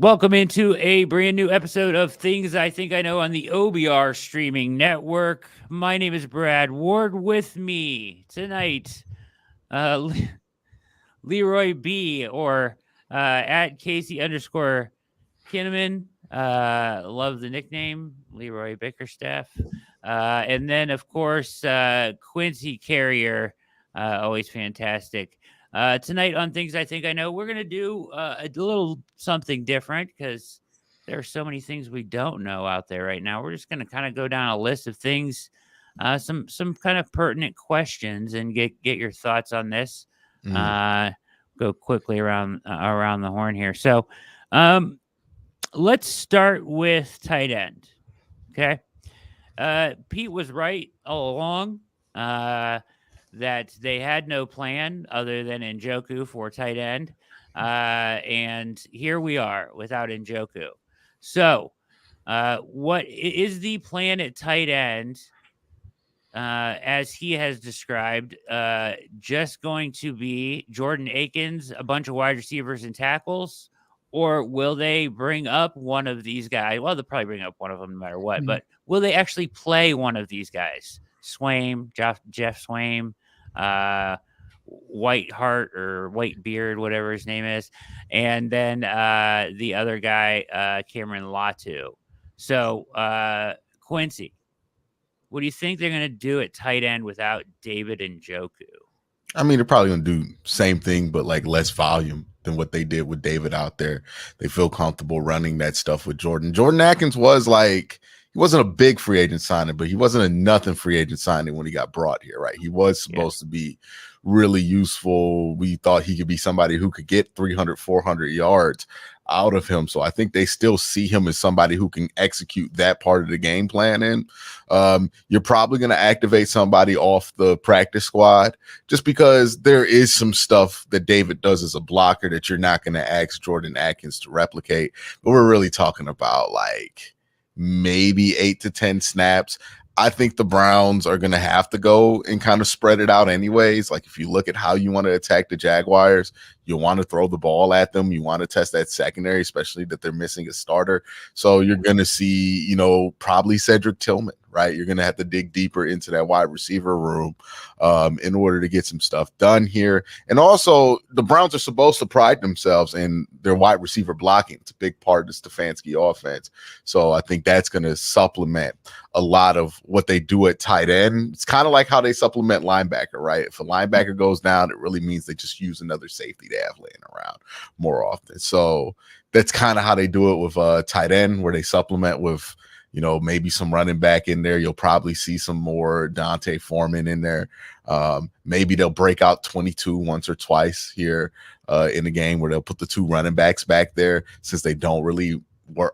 Welcome into a brand new episode of Things I Think I Know on the OBR streaming network. My name is Brad Ward. With me tonight, Leroy B, or at Casey _ Kinnamon. Love the nickname, Leroy Bickerstaff. And then, of course, Quincy Carrier, always fantastic. Tonight on Things I Think I Know, we're going to do a little something different because there are so many things we don't know out there right now. We're just going to kind of go down a list of things, some kind of pertinent questions, and get your thoughts on this. Go quickly around the horn here. So let's start with tight end. Okay. Pete was right all along. That they had no plan other than Njoku for tight end. And here we are without Njoku. So what is the plan at tight end, as he has described, just going to be Jordan Akins, a bunch of wide receivers and tackles? Or will they bring up one of these guys? Well, they'll probably bring up one of them no matter what. But will they actually play one of these guys? Swaim, Jeff Swaim, Whiteheart or Whitebeard, whatever his name is, and then the other guy, Cameron Latu. So, Quincy, what do you think they're going to do at tight end without David Njoku? I mean, they're probably going to do same thing, but like less volume than what they did with David out there. They feel comfortable running that stuff with Jordan. Jordan Akins was like, he wasn't a big free agent signing, but he wasn't a nothing free agent signing when he got brought here, right? He was supposed to be really useful. We thought he could be somebody who could get 300, 400 yards out of him. So I think they still see him as somebody who can execute that part of the game plan. And you're probably going to activate somebody off the practice squad just because there is some stuff that David does as a blocker that you're not going to ask Jordan Akins to replicate. But we're really talking about like maybe 8 to 10 snaps. I think the Browns are going to have to go and kind of spread it out anyways. Like if you look at how you want to attack the Jaguars, you want to throw the ball at them. You want to test that secondary, especially that they're missing a starter. So you're going to see, probably Cedric Tillman, right? You're going to have to dig deeper into that wide receiver room in order to get some stuff done here. And also the Browns are supposed to pride themselves in their wide receiver blocking. It's a big part of the Stefanski offense. So I think that's going to supplement a lot of what they do at tight end. It's kind of like how they supplement linebacker, right? If a linebacker goes down, it really means they just use another safety they have laying around more often. So that's kind of how they do it with tight end, where they supplement with, maybe some running back in there. You'll probably see some more Dante Foreman in there. Maybe they'll break out 22 once or twice here in the game where they'll put the two running backs back there since they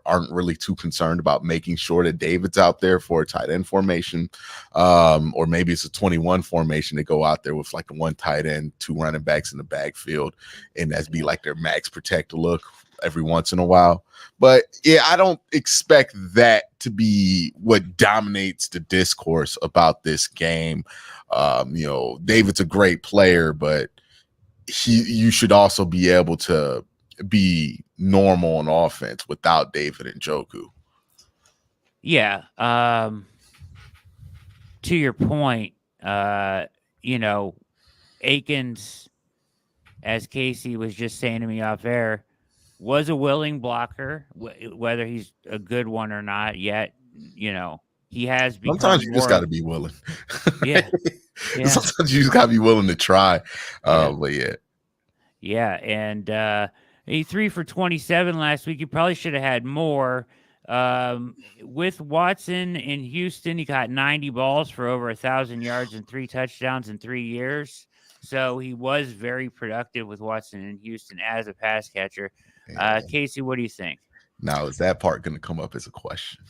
aren't really too concerned about making sure that David's out there for a tight end formation. Or maybe it's a 21 formation to go out there with like one tight end, two running backs in the backfield, and that's be like their max protector look every once in a while. But yeah, I don't expect that to be what dominates the discourse about this game. David's a great player, but you should also be able to be normal on offense without David Njoku. Yeah. To your point, Akins, as Casey was just saying to me off air, was a willing blocker, whether he's a good one or not yet. He has become. Sometimes you just got to be willing. Yeah. Sometimes you just got to be willing to try. But yeah. Yeah. And he 3 for 27 last week. He probably should have had more. With Watson in Houston, he got 90 balls for over 1,000 yards and 3 touchdowns in 3 years. So he was very productive with Watson in Houston as a pass catcher. Casey, what do you think? Now, is that part going to come up as a question?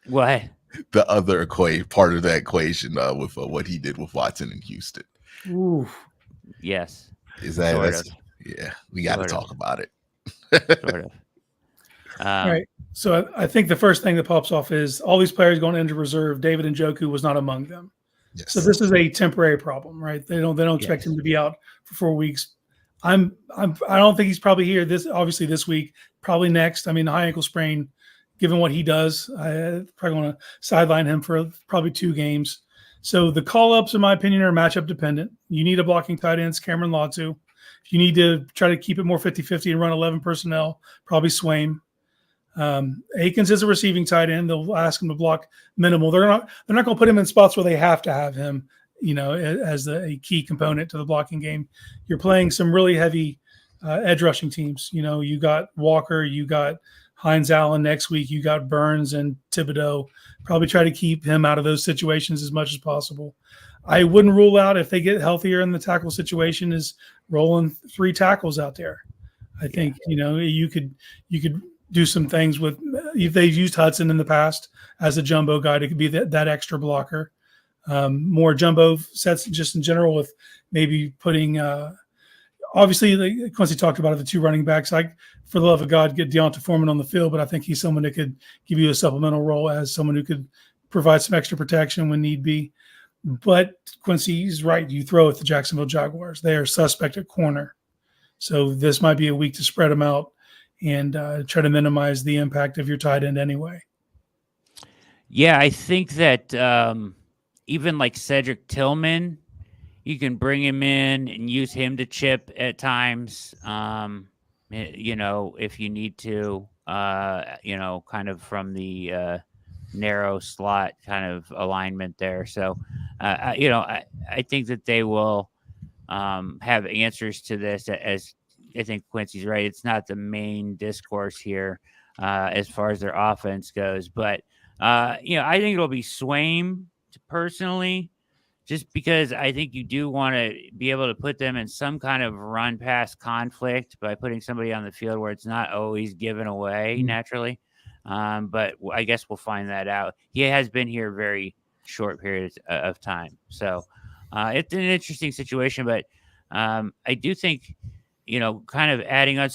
What? The other part of that equation with what he did with Watson in Houston. Ooh. Yes. Is that? Yeah, we got to talk about it. Sort of. Right. So I think the first thing that pops off is all these players going into reserve. David Njoku was not among them. Yes. So this is a temporary problem, right? They don't expect him to be out for 4 weeks. I don't think he's probably here this week, probably next. I mean, the high ankle sprain, given what he does, I probably want to sideline him for probably 2 games. So the call-ups, in my opinion, are matchup dependent. You need a blocking tight end, Cameron Latu. If you need to try to keep it more 50-50 and run 11 personnel, probably Swaim. Akins is a receiving tight end. They'll ask him to block minimal. They're not going to put him in spots where they have to have him, as a key component to the blocking game. You're playing some really heavy edge rushing teams. You got Walker, you got Hines Allen next week, you got Burns and Thibodeau. Probably try to keep him out of those situations as much as possible. I wouldn't rule out, if they get healthier in the tackle situation, is rolling 3 tackles out there. I think, you could do some things with, if they've used Hudson in the past as a jumbo guy, it could be that extra blocker. More jumbo sets just in general, with maybe putting obviously, like Quincy talked about it, the 2 running backs. For the love of God, get Deonta Foreman on the field, but I think he's someone that could give you a supplemental role as someone who could provide some extra protection when need be. But Quincy's right. You throw at the Jacksonville Jaguars. They are suspect at corner. So this might be a week to spread them out and try to minimize the impact of your tight end anyway. Yeah, I think that even like Cedric Tillman, you can bring him in and use him to chip at times, if you need to, kind of from the narrow slot kind of alignment there. So, I think that they will have answers to this. As I think Quincy's right, it's not the main discourse here as far as their offense goes. But, I think it'll be Swaim personally, just because I think you do want to be able to put them in some kind of run pass conflict by putting somebody on the field where it's not always given away naturally. But I guess we'll find that out. He has been here very short periods of time. So it's an interesting situation, but I do think, kind of adding on.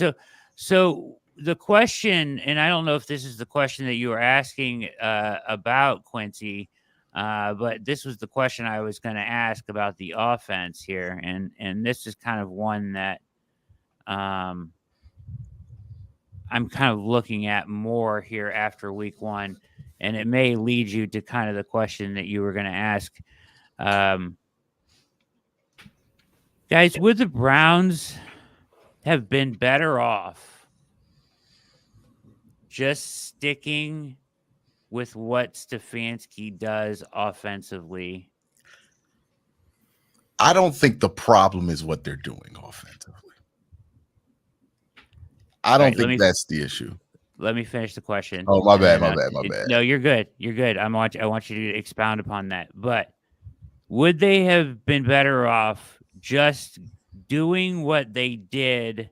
So the question, and I don't know if this is the question that you were asking about Quincy, but this was the question I was going to ask about the offense here. And this is kind of one that I'm kind of looking at more here after week 1, and it may lead you to kind of the question that you were going to ask. Guys, would the Browns have been better off just sticking with what Stefanski does offensively? I don't think the problem is what they're doing offensively. I don't think that's the issue. Let me finish the question. Oh, my bad. No, you're good. You're good. I want you to expound upon that. But would they have been better off just doing what they did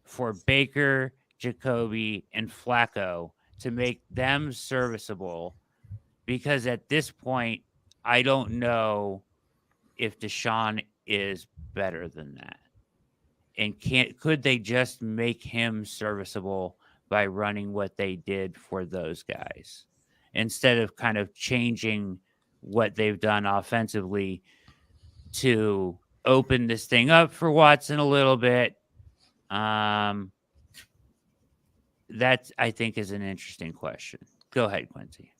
for Baker, Jacoby, and Flacco to make them serviceable? Because at this point, I don't know if DeShaun is better than that. And could they just make him serviceable by running what they did for those guys instead of kind of changing what they've done offensively to open this thing up for Watson a little bit? That, I think, is an interesting question. Go ahead, Quincy.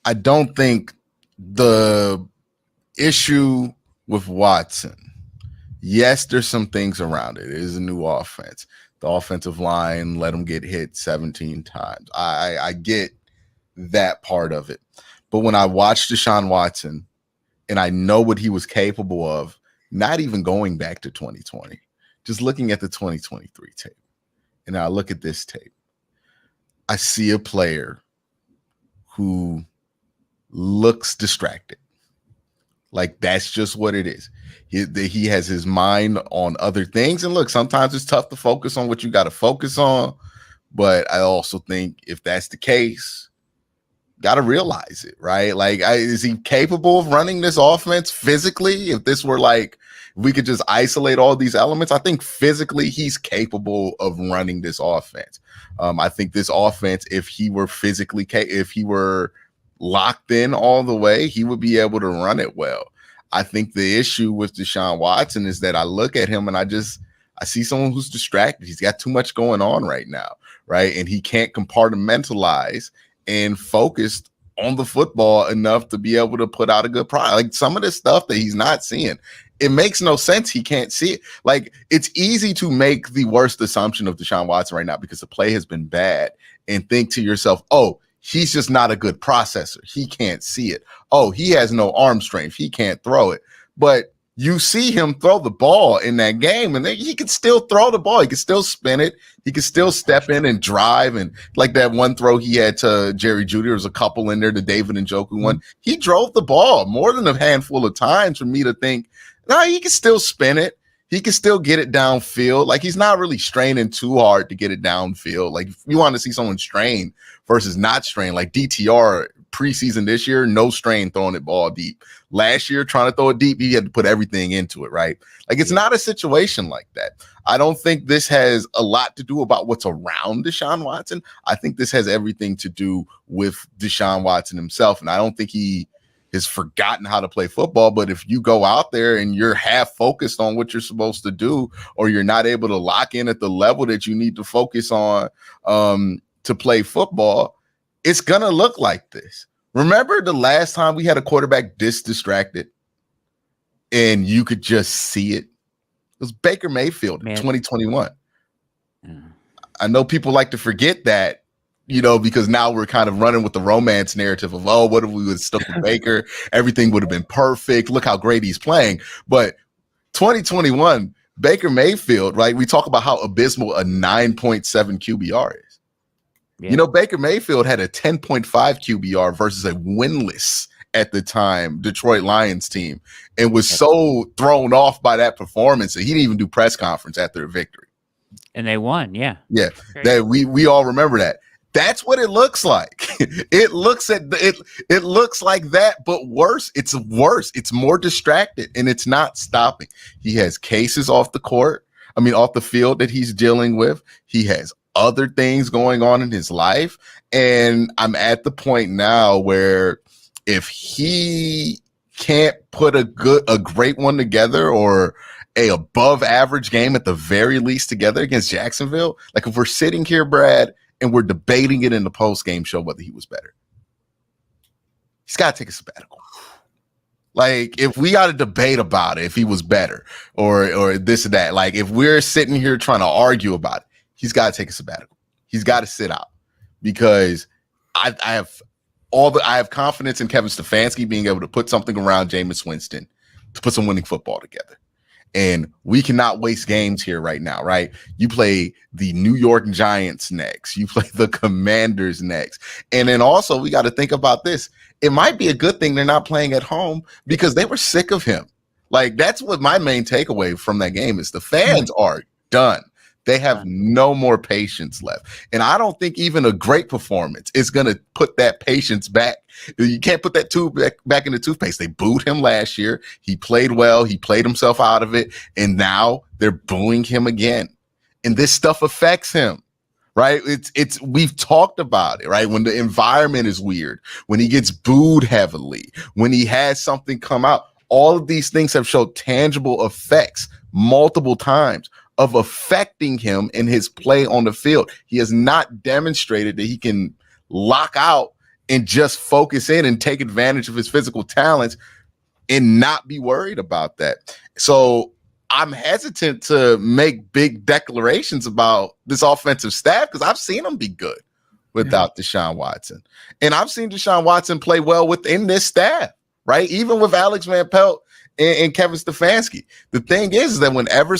I don't think the issue with Watson, yes, there's some things around it. It is a new offense. The offensive line let him get hit 17 times. I get that part of it. But when I watched DeShaun Watson and I know what he was capable of, not even going back to 2020, just looking at the 2023 tape, and I look at this tape, I see a player who looks distracted. Like, that's just what it is. He has his mind on other things. And look, sometimes it's tough to focus on what you got to focus on. But I also think if that's the case, got to realize it, right? Like, is he capable of running this offense physically? If this were like, we could just isolate all these elements, I think physically he's capable of running this offense. I think this offense, if he were physically, if he were locked in all the way, he would be able to run it well. I think the issue with DeShaun Watson is that I look at him and I I see someone who's distracted. He's got too much going on right now, right? And he can't compartmentalize and focus on the football enough to be able to put out a good product. Like some of the stuff that he's not seeing, it makes no sense. He can't see it. Like it's easy to make the worst assumption of DeShaun Watson right now because the play has been bad and think to yourself, oh, he's just not a good processor. He can't see it. Oh, he has no arm strength. He can't throw it. But you see him throw the ball in that game, and then he can still throw the ball. He can still spin it. He can still step in and drive. And like that one throw he had to Jerry Jeudy, there was a couple in there, the David Njoku one. He drove the ball more than a handful of times for me to think, no, he can still spin it. He can still get it downfield. Like he's not really straining too hard to get it downfield. Like if you want to see someone strain versus not strain, like DTR preseason this year, no strain throwing it ball deep. Last year, trying to throw it deep, he had to put everything into it, right? Like it's not a situation like that. I don't think this has a lot to do about what's around Deshaun Watson. I think this has everything to do with Deshaun Watson himself. And I don't think he has forgotten how to play football. But if you go out there and you're half focused on what you're supposed to do, or you're not able to lock in at the level that you need to focus on to play football, it's going to look like this. Remember the last time we had a quarterback this distracted and you could just see it? It was Baker Mayfield in 2021. I know people like to forget that, because now we're kind of running with the romance narrative of, oh, what if we would have stuck with Baker? Everything would have been perfect. Look how great he's playing. But 2021, Baker Mayfield, right? We talk about how abysmal a 9.7 QBR is. Yeah. Baker Mayfield had a 10.5 QBR versus a winless at the time Detroit Lions team and was so thrown off by that performance that he didn't even do press conference after a victory. And they won, yeah. Yeah, that we all remember that. That's what it looks like. It looks like that, but worse. It's worse. It's more distracted, and it's not stopping. He has cases off the field that he's dealing with. He has other things going on in his life. And I'm at the point now where if he can't put a great one together or a above average game at the very least together against Jacksonville, like if we're sitting here, Brad, and we're debating it in the post-game show whether he was better, he's got to take a sabbatical. Like if we got to debate about it, if he was better or this or that, like if we're sitting here trying to argue about it, he's got to take a sabbatical. He's got to sit out because I have confidence in Kevin Stefanski being able to put something around Jameis Winston to put some winning football together. And we cannot waste games here right now, right? You play the New York Giants next. You play the Commanders next. And then also we got to think about this. It might be a good thing they're not playing at home because they were sick of him. Like that's what my main takeaway from that game is. The fans are done. They have no more patience left. And I don't think even a great performance is going to put that patience back. You can't put that tube back in the toothpaste. They booed him last year. He played well. He played himself out of it. And now they're booing him again. And this stuff affects him, right? We've talked about it, right? When the environment is weird, when he gets booed heavily, when he has something come out, all of these things have showed tangible effects multiple times of affecting him in his play on the field. He has not demonstrated that he can lock out and just focus in and take advantage of his physical talents and not be worried about that. So I'm hesitant to make big declarations about this offensive staff because I've seen them be good without Deshaun Watson. And I've seen Deshaun Watson play well within this staff, right? Even with Alex Van Pelt and Kevin Stefanski. The thing is that whenever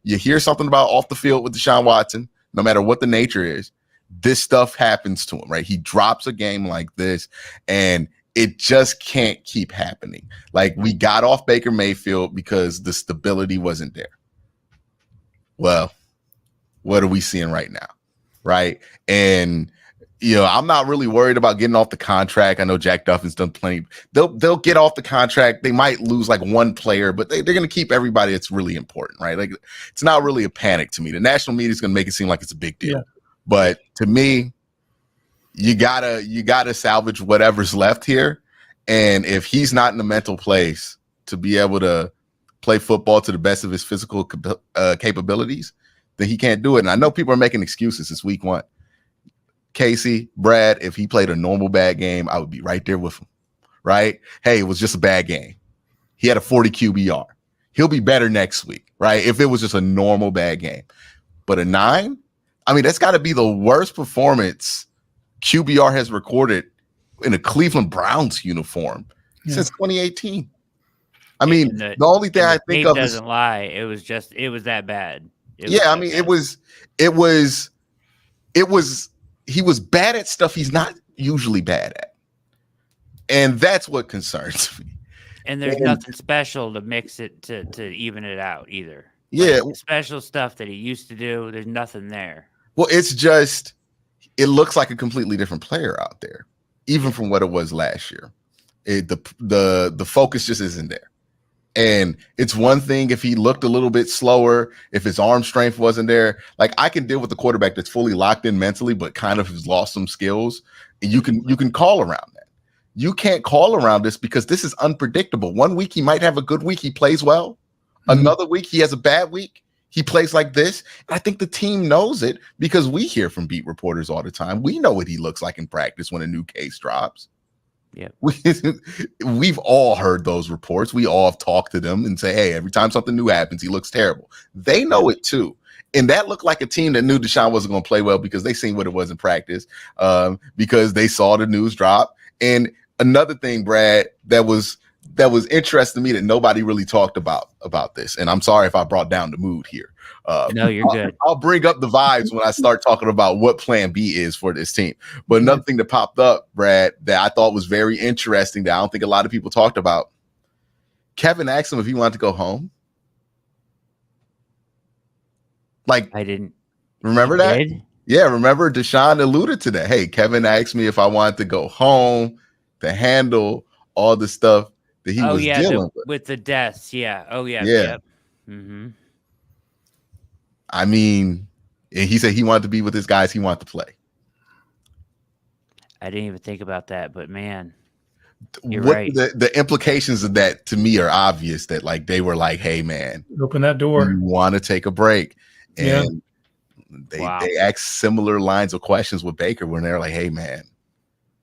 you hear something about off the field with Deshaun Watson, no matter what the nature is, this stuff happens to him, right? He drops a game like this and it just can't keep happening. Like we got off Baker Mayfield because the stability wasn't there. Well, what are we seeing right now? Right. And I'm not really worried about getting off the contract. I know Jack Duffin's done plenty. They'll get off the contract. They might lose like one player, but they're going to keep everybody that's really important, right? Like it's not really a panic to me. The national media is going to make it seem like it's a big deal. Yeah. But to me, you gotta salvage whatever's left here. And if he's not in the mental place to be able to play football to the best of his physical capabilities, then he can't do it. And I know people are making excuses. It's week 1. Casey, Brad, if he played a normal bad game, I would be right there with him, right? Hey, it was just a bad game. He had a 40 QBR. He'll be better next week, right? If it was just a normal bad game. But a 9, I mean, that's got to be the worst performance QBR has recorded in a Cleveland Browns uniform since 2018. I mean, the only thing I think of doesn't lie. It was that bad. He was bad at stuff he's not usually bad at. And that's what concerns me. And there's nothing special to mix it to even it out either. Yeah. Like special stuff that he used to do, there's nothing there. Well, it's just, it looks like a completely different player out there, even from what it was last year. The focus just isn't there. And it's one thing if he looked a little bit slower, if his arm strength wasn't there. Like, I can deal with the quarterback that's fully locked in mentally, but kind of has lost some skills. And you can call around that. You can't call around this because this is unpredictable. One week he might have a good week, he plays well. Another week he has a bad week, he plays like this. And I think the team knows it because we hear from beat reporters all the time. We know what he looks like in practice when a new case drops. Yeah, we've all heard those reports. We all have talked to them and say, hey, every time something new happens, he looks terrible. They know it too. And that looked like a team that knew DeShaun wasn't going to play well because they seen what it was in practice, because they saw the news drop. And another thing, Brad, that was interesting to me that nobody really talked about this. And I'm sorry if I brought down the mood here. No, you're good. I'll bring up the vibes when I start talking about what plan B is for this team. But another thing that popped up, Brad, that I thought was very interesting that I don't think a lot of people talked about. Kevin asked him if he wanted to go home. Like, I didn't remember that? Yeah, remember DeShaun alluded to that. Hey, Kevin asked me if I wanted to go home to handle all the stuff that he was dealing with the deaths. Yeah. Oh yeah. Yeah. Yep. Mm-hmm. I mean, and he said he wanted to be with his guys. He wanted to play. I didn't even think about that, but man, you're right. The implications of that to me are obvious. That like they were like, "Hey, man, open that door. You want to take a break?" And they asked similar lines of questions with Baker when they're like, "Hey, man,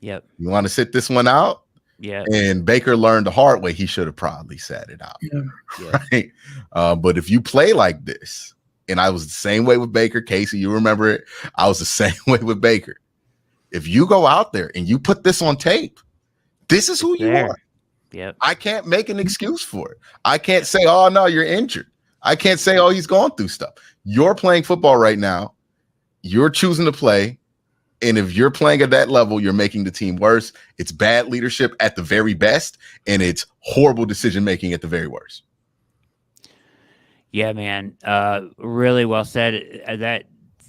yep, you want to sit this one out?" Yeah. And Baker learned the hard way. He should have probably sat it out. Yeah. Right. But if you play like this, and I was the same way with Baker, Casey, you remember it. I was the same way with Baker. If you go out there and you put this on tape, this is who you are. Yep. I can't make an excuse for it. I can't say, oh, no, you're injured. I can't say, oh, he's going through stuff. You're playing football right now. You're choosing to play. And if you're playing at that level, you're making the team worse. It's bad leadership at the very best, and it's horrible decision-making at the very worst. Yeah, man. Really well said.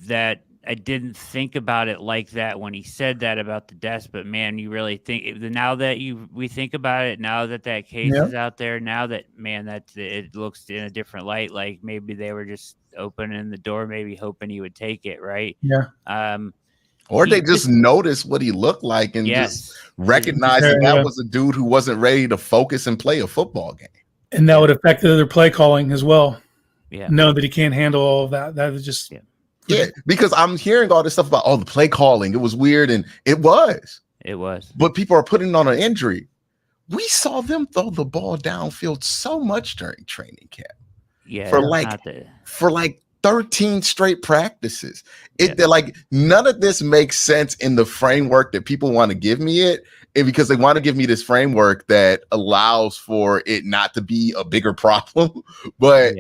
That I didn't think about it like that when he said that about the deaths, but man, you really think now that we think about it, now that case is out there, now that, man, it looks in a different light. Like maybe they were just opening the door, maybe hoping he would take it. Right. Yeah. Or they just noticed what he looked like and just recognized that was a dude who wasn't ready to focus and play a football game. And that would affect their play calling as well. Yeah. Know that he can't handle all of that. That is just Yeah, because I'm hearing all this stuff about the play calling. It was weird, and it was. But people are putting on an injury. We saw them throw the ball downfield so much during training camp. Yeah, for like 13 straight practices. They're like, none of this makes sense in the framework that people want to give me it. And because they want to give me this framework that allows for it not to be a bigger problem. But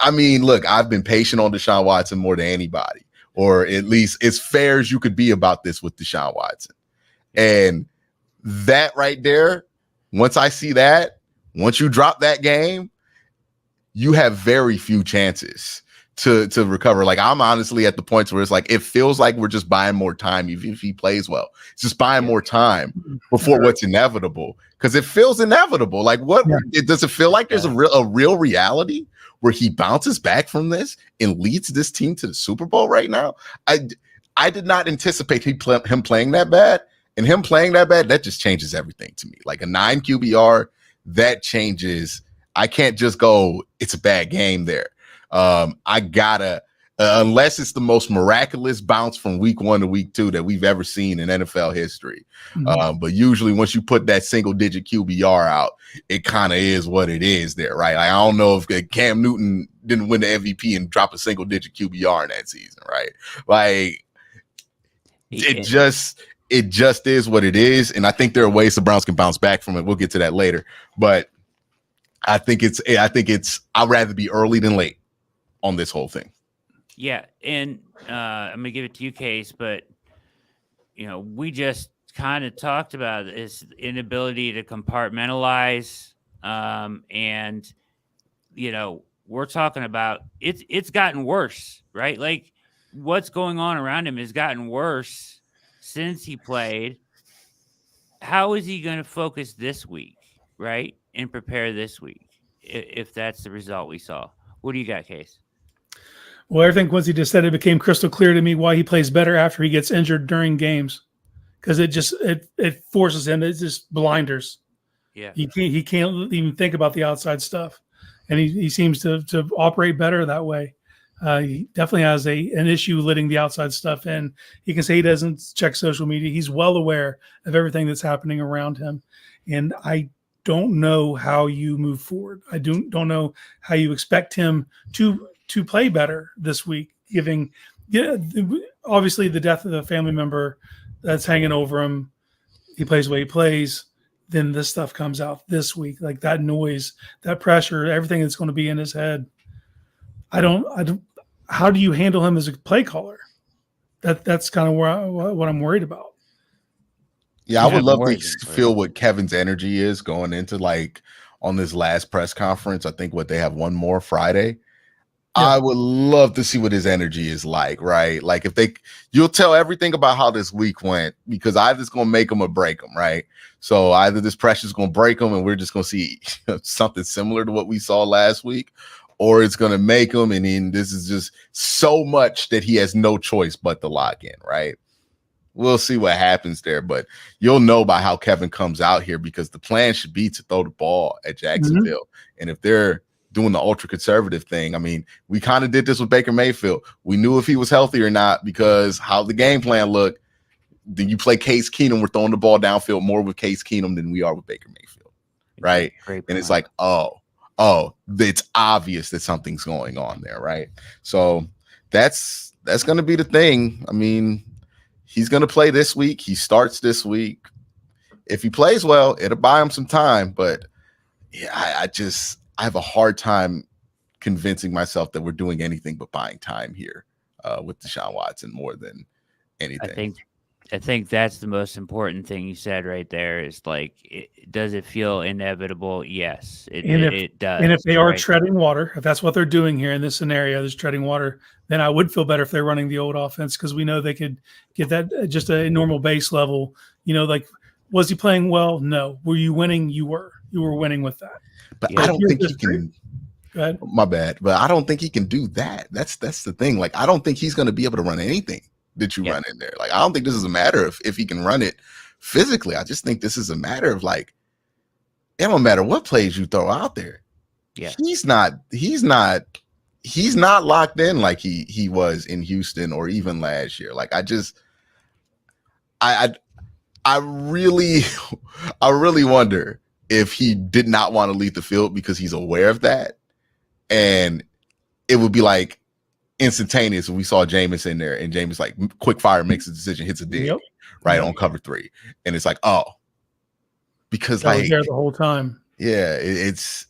I mean, look, I've been patient on DeShaun Watson more than anybody, or at least as fair as you could be about this with DeShaun Watson. And that right there, once I see that, once you drop that game, you have very few chances to recover. Like, I'm honestly at the points where it's like, it feels like we're just buying more time. Even if he plays well, it's just buying more time before what's inevitable. Because it feels inevitable. Like, does it feel like there's a real reality where he bounces back from this and leads this team to the Super Bowl right now? I did not anticipate him playing that bad, and him playing that bad, that just changes everything to me. Like a 9 QBR, that changes. I can't just go, it's a bad game there. I gotta, unless it's the most miraculous bounce from week 1 to week 2 that we've ever seen in NFL history. But usually once you put that single digit QBR out, it kind of is what it is there, right? Like, I don't know if Cam Newton didn't win the MVP and drop a single digit QBR in that season, right? Like, it just is what it is. And I think there are ways the Browns can bounce back from it. We'll get to that later. But I think I'd rather be early than late on this whole thing. Yeah. And I'm going to give it to you, Case, but, we just kind of talked about this inability to compartmentalize. And, we're talking about it's gotten worse, right? Like, what's going on around him has gotten worse since he played. How is he going to focus this week, right? And prepare this week if that's the result we saw? What do you got, Case? Well, everything Quincy just said, it became crystal clear to me why he plays better after he gets injured during games, because it forces him. It's just blinders. Yeah, he can't even think about the outside stuff, and he seems to operate better that way. He definitely has an issue letting the outside stuff in. He can say he doesn't check social media. He's well aware of everything that's happening around him, and I don't know how you move forward. I don't know how you expect him to play better this week, obviously the death of the family member that's hanging over him. He plays the way he plays. Then this stuff comes out this week, like that noise, that pressure, everything that's going to be in his head. I don't. How do you handle him as a play caller? That's kind of what I'm worried about. Yeah, I would love to feel what Kevin's energy is going into, like, on this last press conference. I think they have one more Friday. Yeah. I would love to see what his energy is like, right? Like, you'll tell everything about how this week went, because either it's going to make him or break him, right? So either this pressure is going to break him and we're just going to see something similar to what we saw last week, or it's going to make him, and then this is just so much that he has no choice but to lock in, right? We'll see what happens there, but you'll know by how Kevin comes out here, because the plan should be to throw the ball at Jacksonville. And if they're doing the ultra conservative thing, I mean, we kind of did this with Baker Mayfield. We knew if he was healthy or not, because how the game plan looked. Then you play Case Keenum, we're throwing the ball downfield more with Case Keenum than we are with Baker Mayfield, right? And it's like, oh, it's obvious that something's going on there, right? So that's going to be the thing. I mean, he's going to play this week. He starts this week. If he plays well, it'll buy him some time. But yeah, I have a hard time convincing myself that we're doing anything but buying time here with DeShaun Watson more than anything. I think that's the most important thing you said right there is, like, does it feel inevitable? Yes, it does. And if they are treading water, if that's what they're doing here in this scenario, is treading water, then I would feel better if they're running the old offense, because we know they could get that just a normal base level. Like, was he playing well? No. Were you winning? You were winning with that. But I don't think he can. Go ahead. My bad. But I don't think he can do that. That's the thing. Like, I don't think he's going to be able to run anything that you run in there. Like, I don't think this is a matter of if he can run it physically. I just think this is a matter of, like, it don't matter what plays you throw out there. Yeah. He's not locked in like he was in Houston or even last year. Like, I really wonder if he did not want to leave the field because he's aware of that. And it would be like instantaneous when we saw Jameis in there, and Jameis, like, quick fire, makes a decision, hits a dig on cover 3. And it's like, oh, because that was there the whole time. Yeah, it's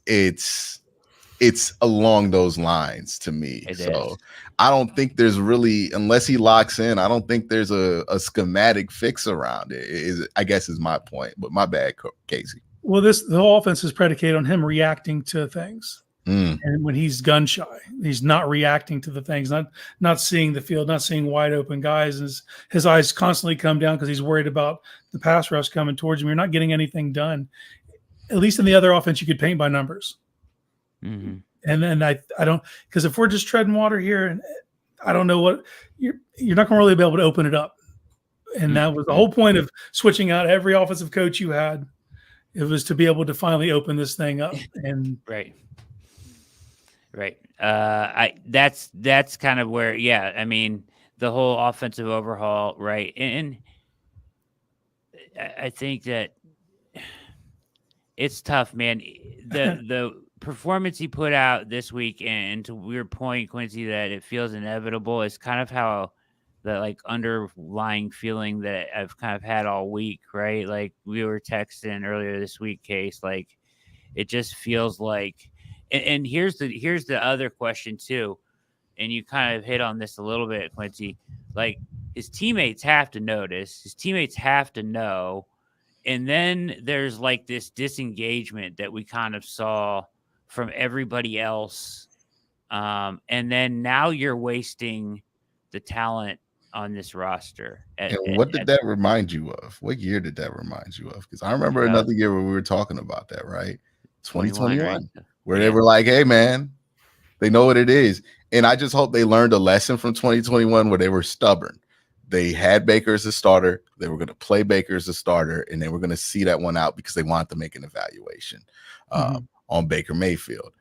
along those lines to me. So I don't think there's really, unless he locks in, I don't think there's a schematic fix around it. I guess is my point. But my bad, Casey. Well, the whole offense is predicated on him reacting to things. And when he's gun shy, he's not reacting to the things, not seeing the field, not seeing wide open guys. His eyes constantly come down because he's worried about the pass rush coming towards him. You're not getting anything done. At least in the other offense, you could paint by numbers. Mm-hmm. And then I don't, because if we're just treading water here, and I don't know what you're not going to really be able to open it up. And that was the whole point of switching out every offensive coach you had. It was to be able to finally open this thing up. And Right. That's kind of where, I mean, the whole offensive overhaul, right? And I think that it's tough, man. The performance he put out this week, and to your point, Quincy, that it feels inevitable, is kind of how the like underlying feeling that I've kind of had all week, right? Like we were texting earlier this week, Case, like it just feels like, and here's the other question too, and you kind of hit on this a little bit, Quincy. Like his teammates have to notice, his teammates have to know, and then there's like this disengagement that we kind of saw from everybody else, and then now you're wasting the talent on this roster. And what did that remind you of? What year did that remind you of? Because I remember another year where we were talking about that, right? 2021, right? Where they were like, hey, man, they know what it is. And I just hope they learned a lesson from 2021 where they were stubborn. They had Baker as a starter. They were going to play Baker as a starter, and they were going to see that one out because they wanted to make an evaluation on Baker Mayfield.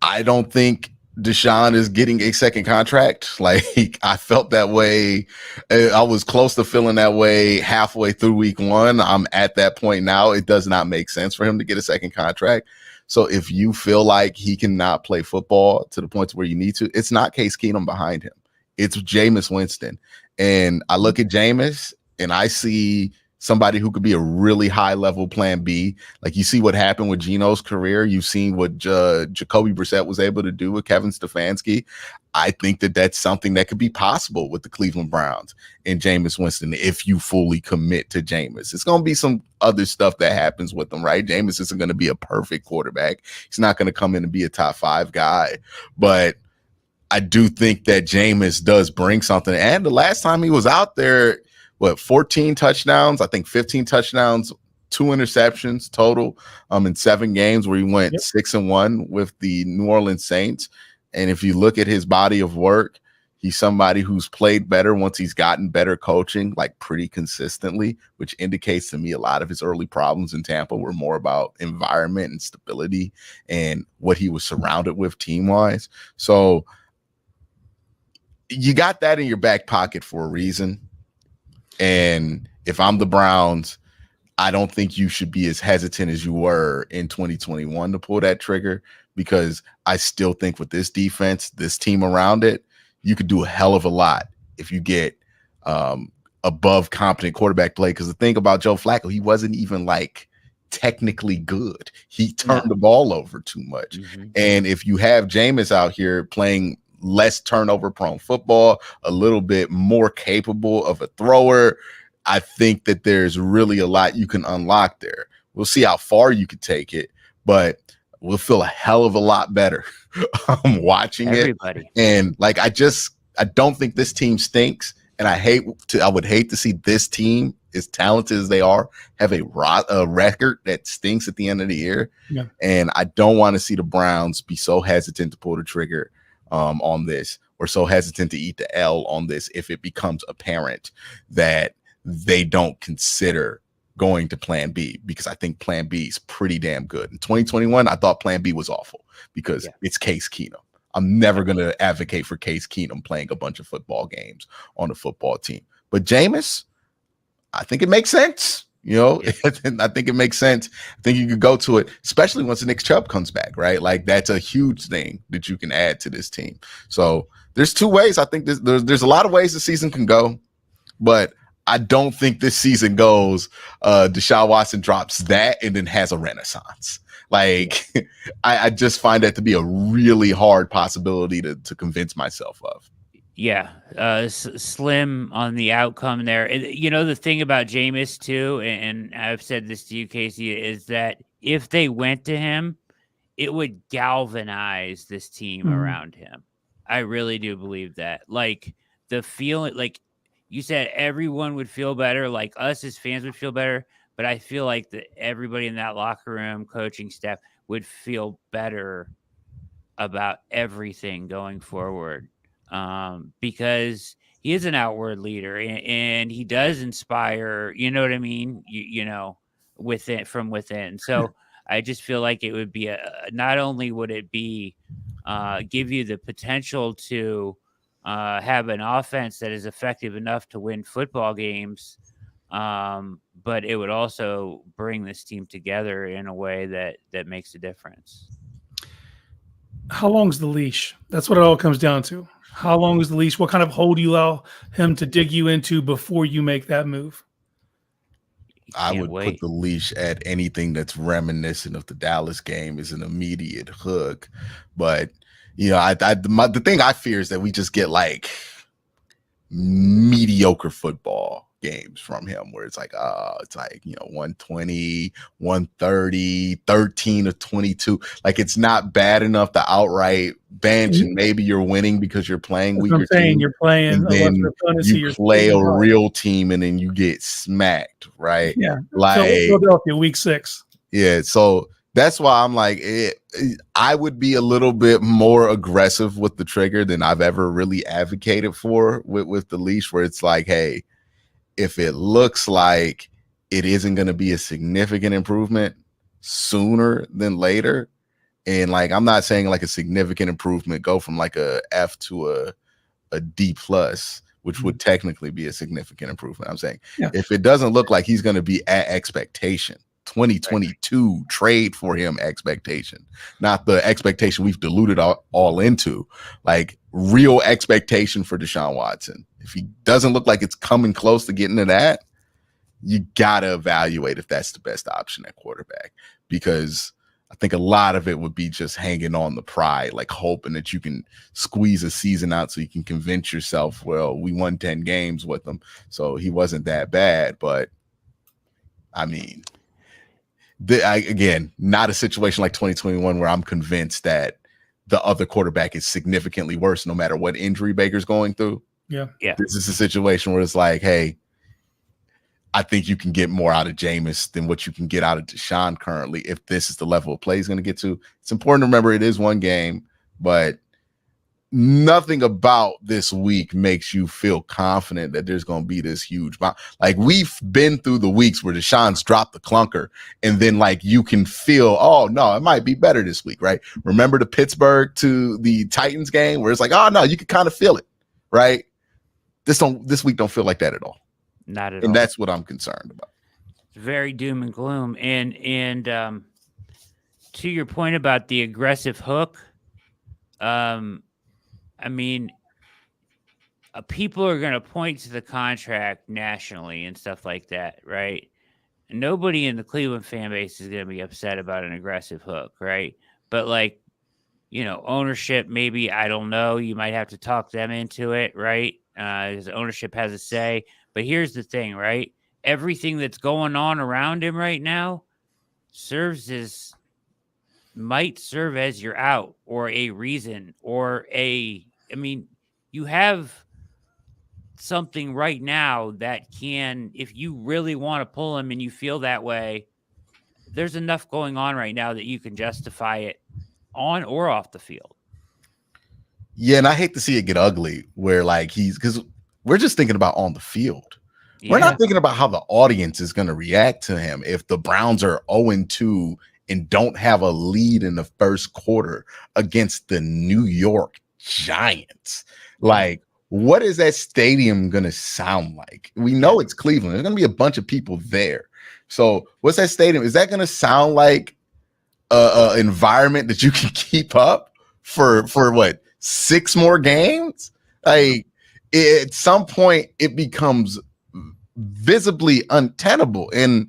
I don't think DeShaun is getting a second contract. Like I felt that way. I was close to feeling that way halfway through week one. I'm at that point now. It does not make sense for him to get a second contract. So if you feel like he cannot play football to the point where you need to, it's not Case Keenum behind him. It's Jameis Winston. And I look at Jameis and I see somebody who could be a really high level plan B. Like you see what happened with Geno's career. You've seen what Jacoby Brissett was able to do with Kevin Stefanski. I think that that's something that could be possible with the Cleveland Browns and Jameis Winston if you fully commit to Jameis. It's going to be some other stuff that happens with them, right? Jameis isn't going to be a perfect quarterback. He's not going to come in and be a top 5 guy. But I do think that Jameis does bring something. And the last time he was out there, 14 touchdowns, I think 15 touchdowns, 2 interceptions total in 7 games where he went 6-1 with the New Orleans Saints. And if you look at his body of work, he's somebody who's played better once he's gotten better coaching, like pretty consistently, which indicates to me a lot of his early problems in Tampa were more about environment and stability and what he was surrounded with team-wise. So you got that in your back pocket for a reason. And if I'm the Browns, I don't think you should be as hesitant as you were in 2021 to pull that trigger, because I still think with this defense, this team around it, you could do a hell of a lot if you get above competent quarterback play. Because the thing about Joe Flacco, he wasn't even like technically good. He turned the ball over too much. And if you have Jameis out here playing less turnover prone football, a little bit more capable of a thrower, I think that there's really a lot you can unlock there. We'll see how far you could take it, but we'll feel a hell of a lot better watching everybody. And like, I don't think this team stinks. And I would hate to see this team, as talented as they are, have a record that stinks at the end of the year. Yeah. And I don't want to see the Browns be so hesitant to pull the trigger on this, or so hesitant to eat the L on this if it becomes apparent that they don't consider going to plan B, because I think plan B is pretty damn good. In 2021, I thought plan B was awful because it's Case Keenum. I'm never going to advocate for Case Keenum playing a bunch of football games on a football team. But Jameis, I think it makes sense. You know, I think it makes sense. I think you could go to it, especially once Nick Chubb comes back, right? Like that's a huge thing that you can add to this team. So there's 2 ways. I think there's a lot of ways the season can go, but I don't think this season goes DeShaun Watson drops that and then has a renaissance. Like I just find that to be a really hard possibility to convince myself of. Yeah, slim on the outcome there. You know, the thing about Jameis too, and I've said this to you, Casey, is that if they went to him, it would galvanize this team around him. I really do believe that. Like the feeling, like you said, everyone would feel better. Like us as fans would feel better. But I feel like that everybody in that locker room, coaching staff, would feel better about everything going forward. Because he is an outward leader and he does inspire, you know what I mean? You know, from within. So I just feel like it would be not only would it be give you the potential to have an offense that is effective enough to win football games, but it would also bring this team together in a way that makes a difference. How long is the leash? That's what it all comes down to. How long is the leash? What kind of hole do you allow him to dig you into before you make that move? I would put the leash at anything that's reminiscent of the Dallas game is an immediate hook. But, the thing I fear is that we just get like mediocre football games from him where it's like 120, 130, 13 to 22. Like it's not bad enough to outright bench and maybe you're winning because you're playing weaker team. You're playing and then you play a real team and then you get smacked, right? Yeah. Like Philadelphia week 6. Yeah. So that's why I'm like, I would be a little bit more aggressive with the trigger than I've ever really advocated for with the leash, where it's like, hey, if it looks like it isn't going to be a significant improvement sooner than later, and like I'm not saying like a significant improvement, go from like a F to a D plus, which would technically be a significant improvement. I'm saying if it doesn't look like he's going to be at expectation, 2022 trade for him expectation, not the expectation we've diluted all into, like real expectation for DeShaun Watson. If he doesn't look like it's coming close to getting to that, you got to evaluate if that's the best option at quarterback, because I think a lot of it would be just hanging on the pride, like hoping that you can squeeze a season out so you can convince yourself, well, we won 10 games with him, so he wasn't that bad. But I mean, again, not a situation like 2021 where I'm convinced that the other quarterback is significantly worse no matter what injury Baker's going through. Yeah. This is a situation where it's like, hey, I think you can get more out of Jameis than what you can get out of DeShaun currently if this is the level of play he's going to get to. It's important to remember it is one game, but nothing about this week makes you feel confident that there's going to be this huge bounce. Like we've been through the weeks where DeShaun's dropped the clunker and then like you can feel, oh no, it might be better this week, right? Remember the Pittsburgh to the Titans game where it's like, oh no, you can kind of feel it, right? This week don't feel like that at all. Not at all. And that's what I'm concerned about. It's very doom and gloom. And to your point about the aggressive hook, I mean, people are going to point to the contract nationally and stuff like that, right? Nobody in the Cleveland fan base is going to be upset about an aggressive hook, right? But like, ownership, maybe, I don't know. You might have to talk them into it, right? Because ownership has a say. But here's the thing, right? Everything that's going on around him right now might serve as your out or a reason or you have something right now that can, if you really want to pull him and you feel that way, there's enough going on right now that you can justify it on or off the field. Yeah, and I hate to see it get ugly where like because we're just thinking about on the field. Yeah. We're not thinking about how the audience is going to react to him if the Browns are 0-2 and don't have a lead in the first quarter against the New York Giants. Like, what is that stadium going to sound like? We know it's Cleveland. There's going to be a bunch of people there. So what's that stadium? Is that going to sound like an environment that you can keep up for what, 6 more games? Like, at some point it becomes visibly untenable. And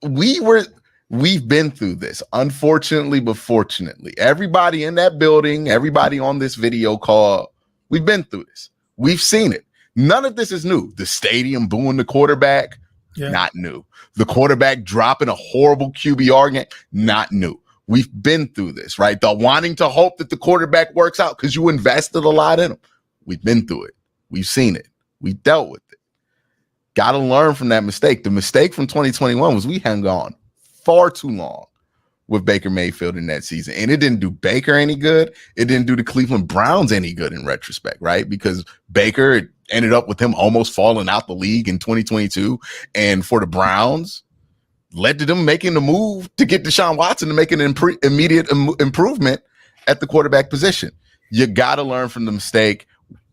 we've been through this, unfortunately, but fortunately. Everybody in that building, everybody on this video call, we've been through this. We've seen it. None of this is new. The stadium booing the quarterback, not new. The quarterback dropping a horrible QBR game, not new. We've been through this, right? The wanting to hope that the quarterback works out because you invested a lot in him. We've been through it. We've seen it. We dealt with it. Got to learn from that mistake. The mistake from 2021 was we hung on far too long with Baker Mayfield in that season. And it didn't do Baker any good. It didn't do the Cleveland Browns any good in retrospect, right? Because Baker ended up with him almost falling out the league in 2022. And for the Browns, led to them making the move to get DeShaun Watson to make an immediate improvement at the quarterback position. You got to learn from the mistake.